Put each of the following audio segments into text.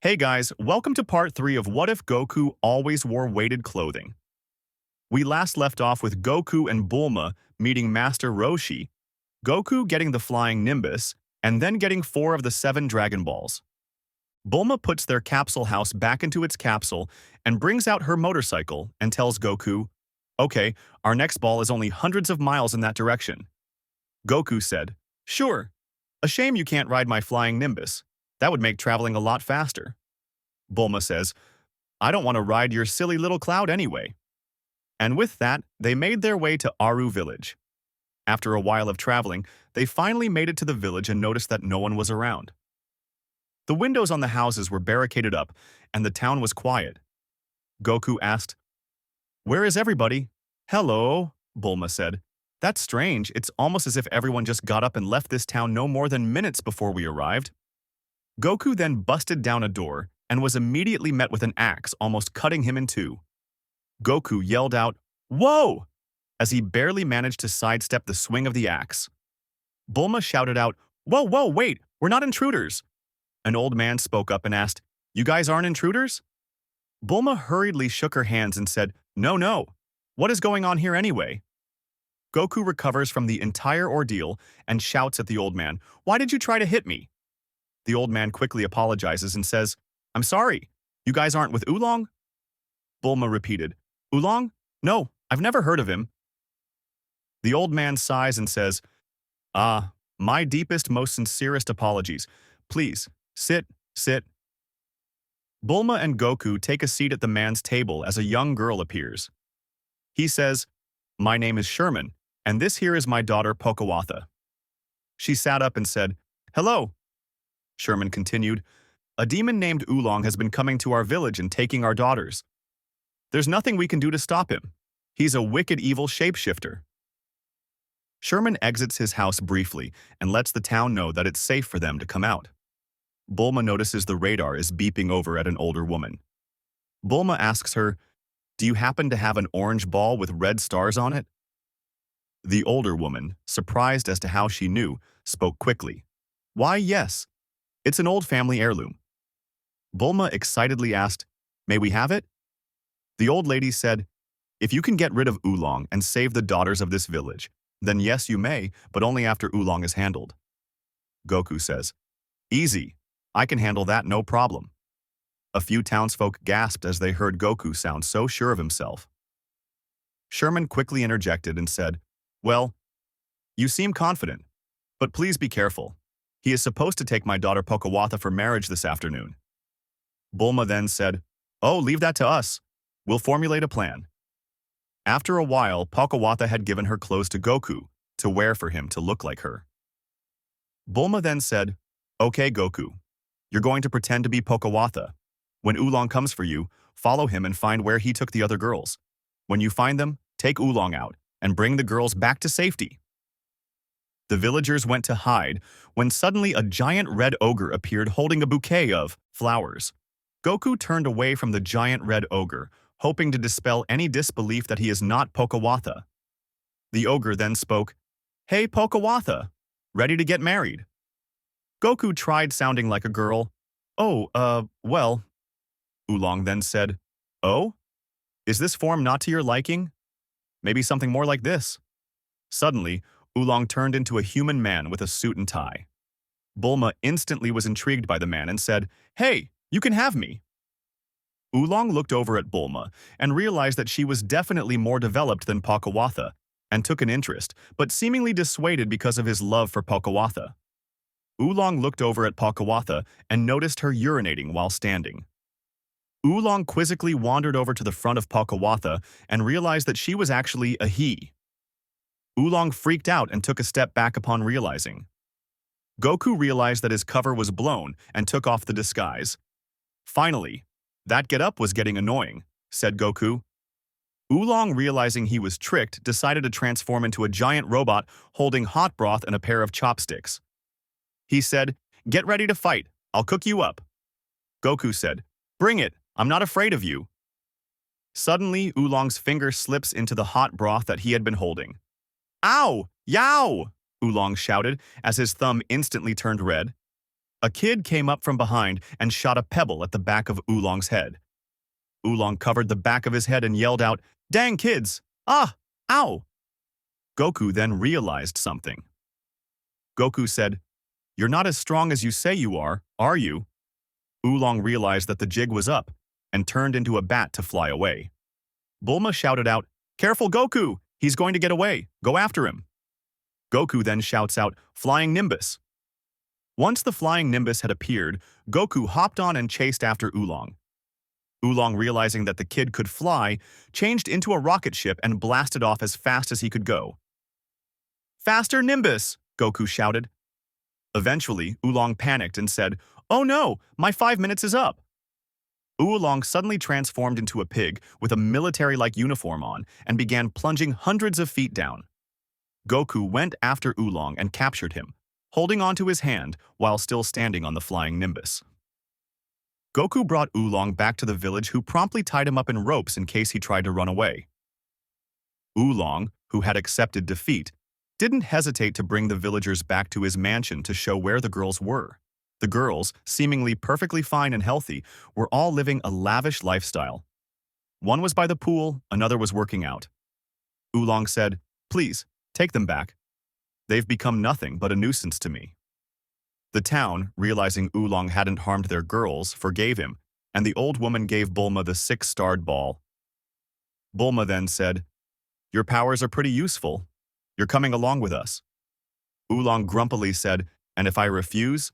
Hey guys, welcome to part 3 of What If Goku Always Wore Weighted Clothing. We last left off with Goku and Bulma meeting Master Roshi, Goku getting the flying Nimbus, and then getting 4 of the 7 Dragon Balls. Bulma puts their capsule house back into its capsule and brings out her motorcycle and tells Goku, "Okay, our next ball is only hundreds of miles in that direction." Goku said, "Sure. A shame you can't ride my flying Nimbus. That would make traveling a lot faster." Bulma says, "I don't want to ride your silly little cloud anyway." And with that, they made their way to Aru village. After a while of traveling, they finally made it to the village and noticed that no one was around. The windows on the houses were barricaded up, and the town was quiet. Goku asked, "Where is everybody?" "Hello," Bulma said. "That's strange. It's almost as if everyone just got up and left this town no more than minutes before we arrived." Goku then busted down a door and was immediately met with an axe, almost cutting him in two. Goku yelled out, "Whoa!" as he barely managed to sidestep the swing of the axe. Bulma shouted out, "Whoa, wait, we're not intruders." An old man spoke up and asked, "You guys aren't intruders?" Bulma hurriedly shook her hands and said, No. What is going on here anyway?" Goku recovers from the entire ordeal and shouts at the old man, "Why did you try to hit me?" The old man quickly apologizes and says, "I'm sorry. You guys aren't with Oolong?" Bulma repeated, "Oolong? No, I've never heard of him." The old man sighs and says, My deepest, most sincerest apologies. Please, sit. Bulma and Goku take a seat at the man's table as a young girl appears. He says, "My name is Sherman, and this here is my daughter Pokawatha." She sat up and said, "Hello." Sherman continued, "A demon named Oolong has been coming to our village and taking our daughters. There's nothing we can do to stop him. He's a wicked evil shapeshifter." Sherman exits his house briefly and lets the town know that it's safe for them to come out. Bulma notices the radar is beeping over at an older woman. Bulma asks her, "Do you happen to have an orange ball with red stars on it?" The older woman, surprised as to how she knew, spoke quickly. "Why, yes. It's an old family heirloom." Bulma excitedly asked, "May we have it?" The old lady said, "If you can get rid of Oolong and save the daughters of this village, then yes, you may, but only after Oolong is handled." Goku says, "Easy. I can handle that, no problem." A few townsfolk gasped as they heard Goku sound so sure of himself. Sherman quickly interjected and said, "Well, you seem confident, but please be careful. He is supposed to take my daughter Pokawatha for marriage this afternoon." Bulma then said, "Oh, leave that to us. We'll formulate a plan." After a while, Pokawatha had given her clothes to Goku to wear for him to look like her. Bulma then said, "Okay, Goku, you're going to pretend to be Pokawatha. When Oolong comes for you, follow him and find where he took the other girls. When you find them, take Oolong out and bring the girls back to safety." The villagers went to hide when suddenly a giant red ogre appeared holding a bouquet of flowers. Goku turned away from the giant red ogre, hoping to dispel any disbelief that he is not Pokawatha. The ogre then spoke, "Hey Pokawatha, ready to get married?" Goku tried sounding like a girl. Well. Oolong then said, "Oh? Is this form not to your liking? Maybe something more like this." Suddenly, Oolong turned into a human man with a suit and tie. Bulma instantly was intrigued by the man and said, "Hey, you can have me." Oolong looked over at Bulma and realized that she was definitely more developed than Pokawatha and took an interest, but seemingly dissuaded because of his love for Pokawatha. Oolong looked over at Pokawatha and noticed her urinating while standing. Oolong quizzically wandered over to the front of Pokawatha and realized that she was actually a he. Oolong freaked out and took a step back upon realizing. Goku realized that his cover was blown and took off the disguise. "Finally, that get-up was getting annoying," said Goku. Oolong, realizing he was tricked, decided to transform into a giant robot holding hot broth and a pair of chopsticks. He said, "Get ready to fight. I'll cook you up." Goku said, "Bring it. I'm not afraid of you." Suddenly, Oolong's finger slips into the hot broth that he had been holding. "Ow! Yow!" Oolong shouted as his thumb instantly turned red. A kid came up from behind and shot a pebble at the back of Oolong's head. Oolong covered the back of his head and yelled out, "Dang kids! Ah! Ow!" Goku then realized something. Goku said, "You're not as strong as you say you are you?" Oolong realized that the jig was up and turned into a bat to fly away. Bulma shouted out, "Careful, Goku! He's going to get away. Go after him." Goku then shouts out, "Flying Nimbus." Once the flying Nimbus had appeared, Goku hopped on and chased after Oolong. Oolong, realizing that the kid could fly, changed into a rocket ship and blasted off as fast as he could go. "Faster, Nimbus!" Goku shouted. Eventually, Oolong panicked and said, "Oh no, my 5 minutes is up." Oolong suddenly transformed into a pig with a military-like uniform on and began plunging hundreds of feet down. Goku went after Oolong and captured him, holding onto his hand while still standing on the flying Nimbus. Goku brought Oolong back to the village, who promptly tied him up in ropes in case he tried to run away. Oolong, who had accepted defeat, didn't hesitate to bring the villagers back to his mansion to show where the girls were. The girls, seemingly perfectly fine and healthy, were all living a lavish lifestyle. One was by the pool, another was working out. Oolong said, "Please, take them back. They've become nothing but a nuisance to me." The town, realizing Oolong hadn't harmed their girls, forgave him, and the old woman gave Bulma the 6-starred ball. Bulma then said, "Your powers are pretty useful. You're coming along with us." Oolong grumpily said, "And if I refuse?"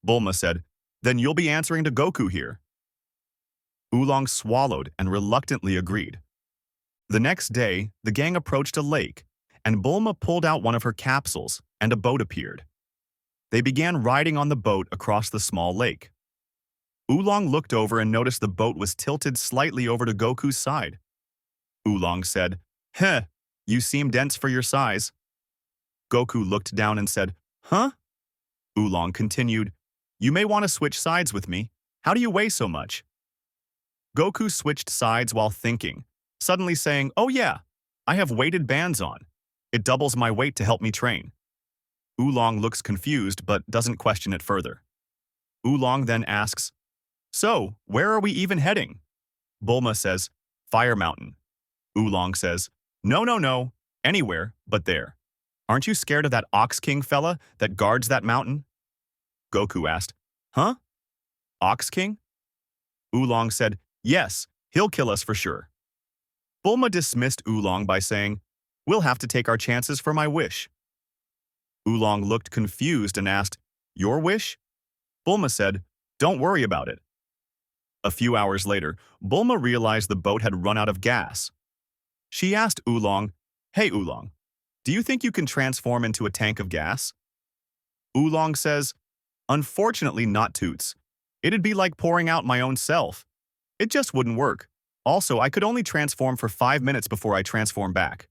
Bulma said, "Then you'll be answering to Goku here." Oolong swallowed and reluctantly agreed. The next day, the gang approached a lake, and Bulma pulled out one of her capsules, and a boat appeared. They began riding on the boat across the small lake. Oolong looked over and noticed the boat was tilted slightly over to Goku's side. Oolong said, "Heh, you seem dense for your size." Goku looked down and said, "Huh?" Oolong continued, "You may want to switch sides with me. How do you weigh so much?" Goku switched sides while thinking, suddenly saying, "Oh yeah, I have weighted bands on. It doubles my weight to help me train." Oolong looks confused but doesn't question it further. Oolong then asks, "So, where are we even heading?" Bulma says, "Fire Mountain." Oolong says, No, anywhere but there. Aren't you scared of that Ox King fella that guards that mountain?" Goku asked, "Huh? Ox King?" Oolong said, "Yes, he'll kill us for sure." Bulma dismissed Oolong by saying, "We'll have to take our chances for my wish." Oolong looked confused and asked, "Your wish?" Bulma said, "Don't worry about it." A few hours later, Bulma realized the boat had run out of gas. She asked Oolong, "Hey Oolong, do you think you can transform into a tank of gas?" Oolong says, "Unfortunately not, Toots. It'd be like pouring out my own self. It just wouldn't work. Also, I could only transform for 5 minutes before I transform back."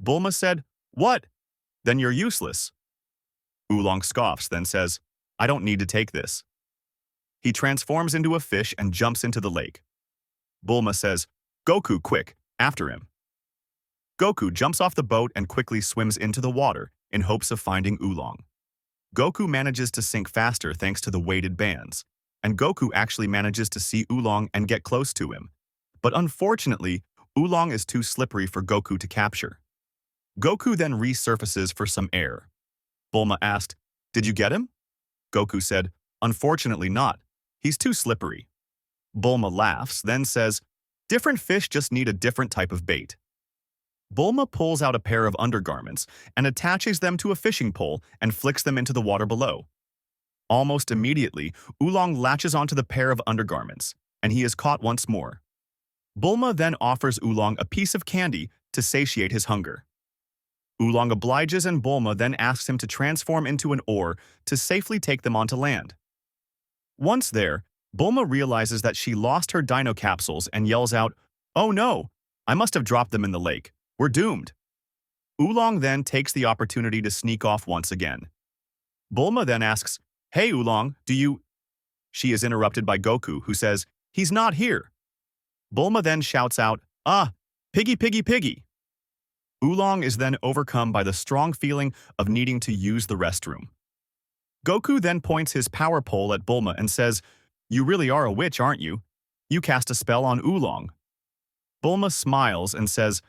Bulma said, "What? Then you're useless." Oolong scoffs, then says, "I don't need to take this." He transforms into a fish and jumps into the lake. Bulma says, "Goku, quick, after him." Goku jumps off the boat and quickly swims into the water in hopes of finding Oolong. Goku manages to sink faster thanks to the weighted bands, and Goku actually manages to see Oolong and get close to him. But unfortunately, Oolong is too slippery for Goku to capture. Goku then resurfaces for some air. Bulma asked, "Did you get him?" Goku said, "Unfortunately not. He's too slippery." Bulma laughs, then says, "Different fish just need a different type of bait." Bulma pulls out a pair of undergarments and attaches them to a fishing pole and flicks them into the water below. Almost immediately, Oolong latches onto the pair of undergarments, and he is caught once more. Bulma then offers Oolong a piece of candy to satiate his hunger. Oolong obliges, and Bulma then asks him to transform into an oar to safely take them onto land. Once there, Bulma realizes that she lost her dino capsules and yells out, "Oh no, I must have dropped them in the lake. We're doomed." Oolong then takes the opportunity to sneak off once again. Bulma then asks, "Hey Oolong, do you—" She is interrupted by Goku, who says, "He's not here." Bulma then shouts out, "Ah, piggy, piggy, piggy." Oolong is then overcome by the strong feeling of needing to use the restroom. Goku then points his power pole at Bulma and says, "You really are a witch, aren't you? You cast a spell on Oolong." Bulma smiles and says,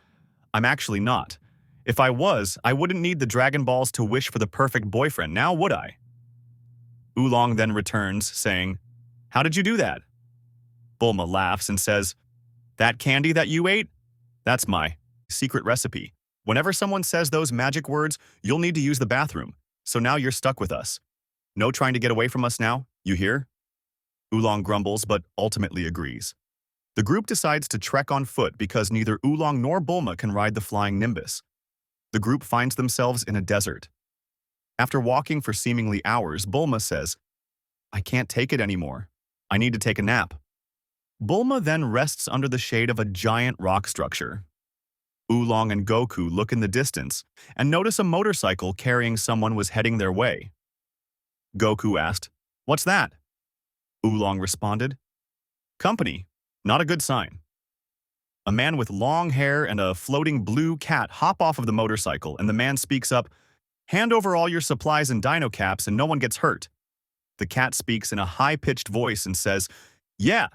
"I'm actually not. If I was, I wouldn't need the Dragon Balls to wish for the perfect boyfriend, now would I?" Oolong then returns, saying, "How did you do that?" Bulma laughs and says, "That candy that you ate? That's my secret recipe. Whenever someone says those magic words, you'll need to use the bathroom. So now you're stuck with us. No trying to get away from us now, you hear?" Oolong grumbles but ultimately agrees. The group decides to trek on foot because neither Oolong nor Bulma can ride the flying Nimbus. The group finds themselves in a desert. After walking for seemingly hours, Bulma says, "I can't take it anymore. I need to take a nap." Bulma then rests under the shade of a giant rock structure. Oolong and Goku look in the distance and notice a motorcycle carrying someone was heading their way. Goku asked, "What's that?" Oolong responded, "Company, not a good sign." A man with long hair and a floating blue cat hop off of the motorcycle, and the man speaks up, "Hand over all your supplies and dino caps and no one gets hurt." The cat speaks in a high-pitched voice and says, "Yeah,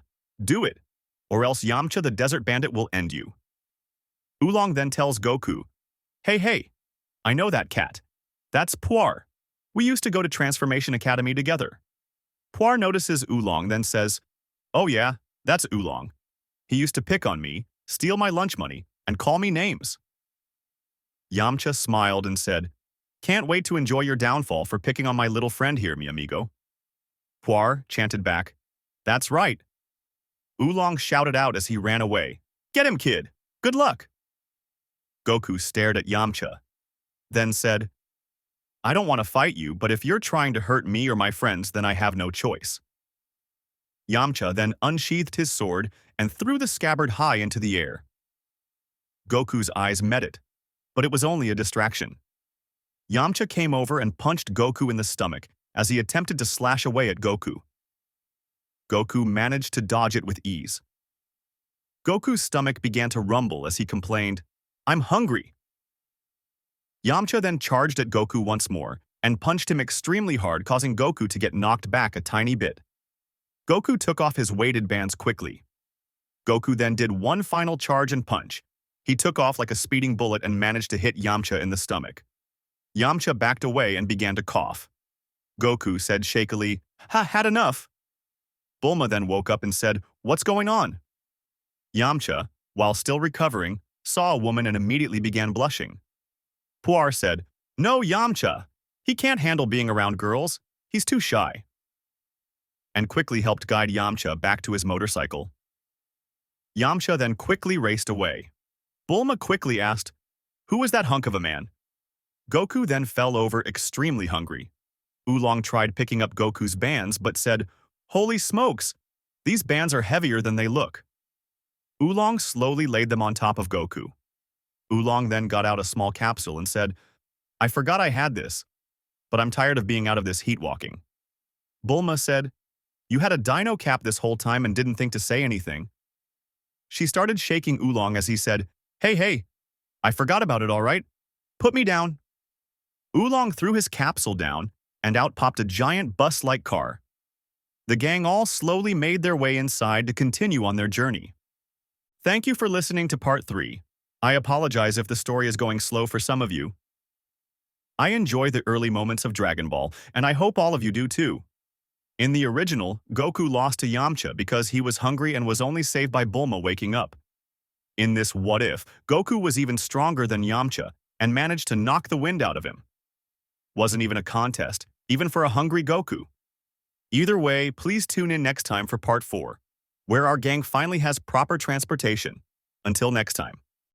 do it, or else Yamcha the Desert Bandit will end you." Oolong then tells Goku, Hey, I know that cat. That's Puar. We used to go to Transformation Academy together." Puar notices Oolong, then says, "Oh yeah, that's Oolong. He used to pick on me, steal my lunch money, and call me names." Yamcha smiled and said, "Can't wait to enjoy your downfall for picking on my little friend here, mi amigo." Puar chanted back, "That's right." Oolong shouted out as he ran away, "Get him, kid! Good luck!" Goku stared at Yamcha, then said, "I don't want to fight you, but if you're trying to hurt me or my friends, then I have no choice." Yamcha then unsheathed his sword and threw the scabbard high into the air. Goku's eyes met it, but it was only a distraction. Yamcha came over and punched Goku in the stomach as he attempted to slash away at Goku. Goku managed to dodge it with ease. Goku's stomach began to rumble as he complained, "I'm hungry." Yamcha then charged at Goku once more and punched him extremely hard, causing Goku to get knocked back a tiny bit. Goku took off his weighted bands quickly. Goku then did one final charge and punch. He took off like a speeding bullet and managed to hit Yamcha in the stomach. Yamcha backed away and began to cough. Goku said shakily, Had enough." Bulma then woke up and said, "What's going on?" Yamcha, while still recovering, saw a woman and immediately began blushing. Puar said, "No, Yamcha. He can't handle being around girls. He's too shy," and quickly helped guide Yamcha back to his motorcycle. Yamcha then quickly raced away. Bulma quickly asked, "Who was that hunk of a man?" Goku then fell over extremely hungry. Oolong tried picking up Goku's bands but said, "Holy smokes, these bands are heavier than they look." Oolong slowly laid them on top of Goku. Oolong then got out a small capsule and said, "I forgot I had this, but I'm tired of being out of this heat walking." Bulma said, "You had a dino cap this whole time and didn't think to say anything." She started shaking Oolong as he said, Hey, I forgot about it, all right? Put me down." Oolong threw his capsule down, and out popped a giant bus-like car. The gang all slowly made their way inside to continue on their journey. Thank you for listening to Part 3. I apologize if the story is going slow for some of you. I enjoy the early moments of Dragon Ball, and I hope all of you do too. In the original, Goku lost to Yamcha because he was hungry and was only saved by Bulma waking up. In this What If, Goku was even stronger than Yamcha and managed to knock the wind out of him. Wasn't even a contest, even for a hungry Goku. Either way, please tune in next time for Part 4, where our gang finally has proper transportation. Until next time.